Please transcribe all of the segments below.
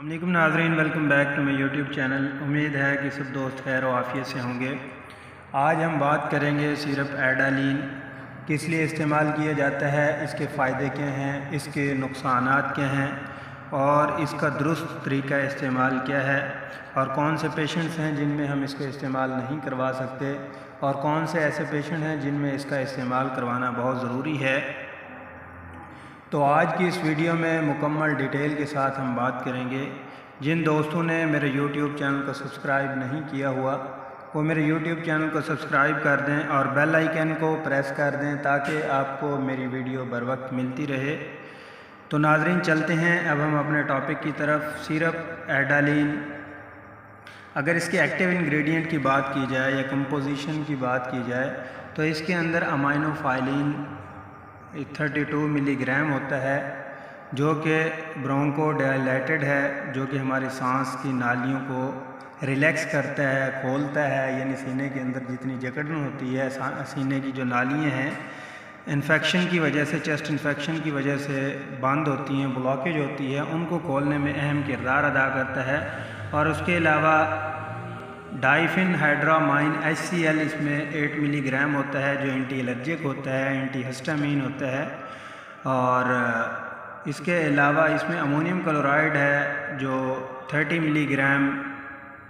السلام علیکم ناظرین، welcome back to my YouTube channel. امید ہے کہ سب دوست خیر و عافیت سے ہوں گے۔ آج ہم بات کریں گے سیرپ ایڈالین کس لیے استعمال کیا جاتا ہے، اس کے فائدے کیا ہیں، اس کے نقصانات کیا ہیں اور اس کا درست طریقہ استعمال کیا ہے، اور کون سے پیشنٹس ہیں جن میں ہم اس کو استعمال نہیں کروا سکتے اور کون سے ایسے پیشنٹ ہیں جن میں اس کا استعمال کروانا بہت ضروری ہے۔ تو آج کی اس ویڈیو میں مکمل ڈیٹیل کے ساتھ ہم بات کریں گے۔ جن دوستوں نے میرے یوٹیوب چینل کو سبسکرائب نہیں کیا ہوا وہ میرے یوٹیوب چینل کو سبسکرائب کر دیں اور بیل آئیکن کو پریس کر دیں تاکہ آپ کو میری ویڈیو بر وقت ملتی رہے۔ تو ناظرین چلتے ہیں اب ہم اپنے ٹاپک کی طرف۔ سیرپ ایڈالین، اگر اس کے ایکٹیو انگریڈینٹ کی بات کی جائے یا کمپوزیشن کی بات کی جائے تو اس کے اندر امائنو فائلین 32 ملی گرام ہوتا ہے، جو کہ برونکو ڈائلیٹڈ ہے، جو کہ ہماری سانس کی نالیوں کو ریلیکس کرتا ہے، کھولتا ہے، یعنی سینے کے اندر جتنی جکڑن ہوتی ہے، سینے کی جو نالیاں ہیں انفیکشن کی وجہ سے، چیسٹ انفیکشن کی وجہ سے بند ہوتی ہیں، بلاکیج ہوتی ہے، ان کو کھولنے میں اہم کردار ادا کرتا ہے۔ اور اس کے علاوہ ڈائفن ہائیڈرامائن HCl اس میں 8 ملی گرام ہوتا ہے، جو اینٹی الرجک ہوتا ہے، اینٹی ہسٹامین ہوتا ہے۔ اور اس کے علاوہ اس میں امونیم کلورائڈ ہے جو 30 ملی گرام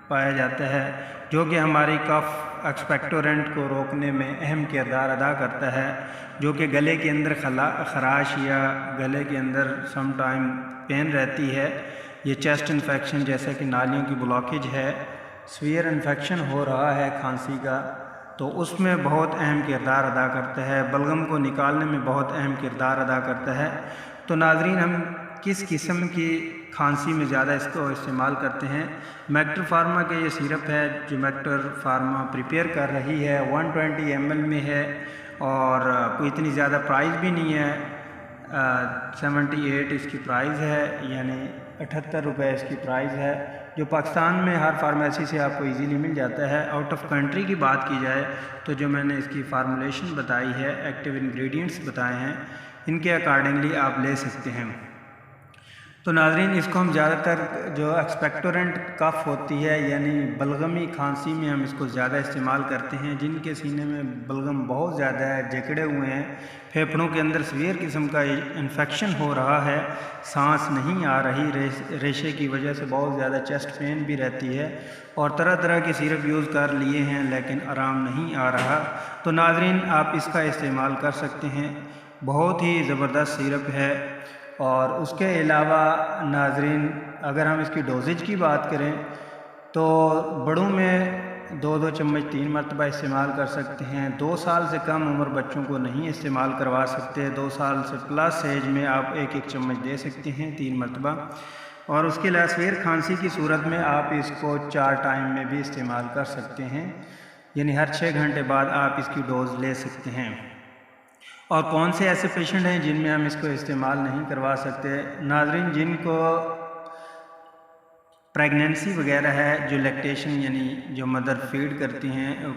پایا جاتا ہے، جو کہ ہماری کف ایکسپیکٹورنٹ کو روکنے میں اہم کردار ادا کرتا ہے، جو کہ گلے کے اندر خراش یا گلے کے اندر سم ٹائم پین رہتی ہے، یہ چیسٹ انفیکشن جیسا کہ نالیوں کی بلاکیج ہے، سویئر انفیکشن ہو رہا ہے کھانسی کا، تو اس میں بہت اہم کردار ادا کرتا ہے، بلغم کو نکالنے میں بہت اہم کردار ادا کرتا ہے۔ تو ناظرین ہم کس قسم کی کھانسی میں زیادہ اس کو استعمال کرتے ہیں؟ میکٹر فارما کے یہ سیرپ ہے جو میکٹر فارما پریپیئر کر رہی ہے، 120 ml میں ہے اور کوئی اتنی زیادہ پرائز بھی نہیں ہے، 78 اس کی پرائز ہے، یعنی 78 روپے اس کی پرائز ہے، جو پاکستان میں ہر فارمیسی سے آپ کو ایزیلی مل جاتا ہے۔ آؤٹ آف کنٹری کی بات کی جائے تو جو میں نے اس کی فارمولیشن بتائی ہے، ایکٹیو انگریڈینٹس بتائے ہیں، ان کے اکارڈنگلی آپ لے سکتے ہیں۔ تو ناظرین اس کو ہم زیادہ تر جو ایکسپیکٹورنٹ کف ہوتی ہے، یعنی بلغمی کھانسی میں ہم اس کو زیادہ استعمال کرتے ہیں، جن کے سینے میں بلغم بہت زیادہ ہے، جکڑے ہوئے ہیں، پھیپھڑوں کے اندر سیویئر قسم کا انفیکشن ہو رہا ہے، سانس نہیں آ رہی، ریشے کی وجہ سے بہت زیادہ چیسٹ پین بھی رہتی ہے، اور طرح طرح کے سیرپ یوز کر لیے ہیں لیکن آرام نہیں آ رہا، تو ناظرین آپ اس کا استعمال کر سکتے ہیں۔ بہت ہی زبردست سیرپ ہے۔ اور اس کے علاوہ ناظرین اگر ہم اس کی ڈوزیج کی بات کریں تو بڑوں میں 2 چمچ 3 مرتبہ استعمال کر سکتے ہیں، 2 سال سے کم عمر بچوں کو نہیں استعمال کروا سکتے، 2 سال سے پلس ایج میں آپ 1 چمچ دے سکتے ہیں 3 مرتبہ۔ اور اس کے علاوہ سویر کھانسی کی صورت میں آپ اس کو 4 ٹائم میں بھی استعمال کر سکتے ہیں، یعنی ہر 6 گھنٹے بعد آپ اس کی ڈوز لے سکتے ہیں۔ اور کون سے ایسے پیشنٹ ہیں جن میں ہم اس کو استعمال نہیں کروا سکتے؟ ناظرین جن کو پریگننسی وغیرہ ہے، جو لیکٹیشن یعنی جو مدر فیڈ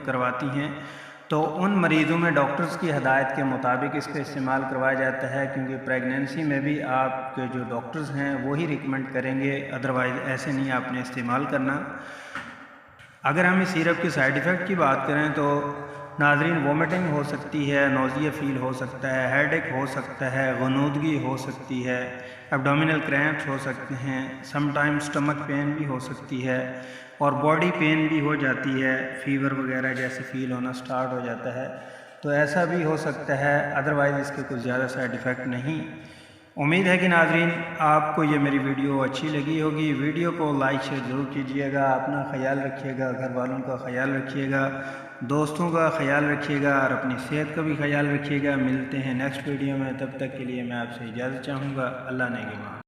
کرواتی ہیں، تو ان مریضوں میں ڈاکٹرز کی ہدایت کے مطابق اس کا استعمال کروایا جاتا ہے، کیونکہ پریگننسی میں بھی آپ کے جو ڈاکٹرز ہیں وہی ریکمنڈ کریں گے، ادروائز ایسے نہیں آپ نے استعمال کرنا۔ اگر ہم اس سیرپ کے سائیڈ ایفیکٹ کی بات کریں تو ناظرین وومٹنگ ہو سکتی ہے، نوزیا فیل ہو سکتا ہے، ہیڈ ایک ہو سکتا ہے، غنودگی ہو سکتی ہے، ایبڈومینل کریمپس ہو سکتے ہیں، سم ٹائم سٹمک پین بھی ہو سکتی ہے، اور باڈی پین بھی ہو جاتی ہے، فیور وغیرہ جیسے فیل ہونا سٹارٹ ہو جاتا ہے، تو ایسا بھی ہو سکتا ہے، ادروائز اس کے کچھ زیادہ سائیڈ ایفیکٹ نہیں۔ امید ہے کہ ناظرین آپ کو یہ میری ویڈیو اچھی لگی ہوگی۔ ویڈیو کو لائک شیئر ضرور کیجیے گا، اپنا خیال رکھیے گا، گھر والوں کا خیال رکھیے گا، دوستوں کا خیال رکھیے گا، اور اپنی صحت کا بھی خیال رکھیے گا۔ ملتے ہیں نیکسٹ ویڈیو میں، تب تک کے لیے میں آپ سے اجازت چاہوں گا۔ اللہ نگہبان۔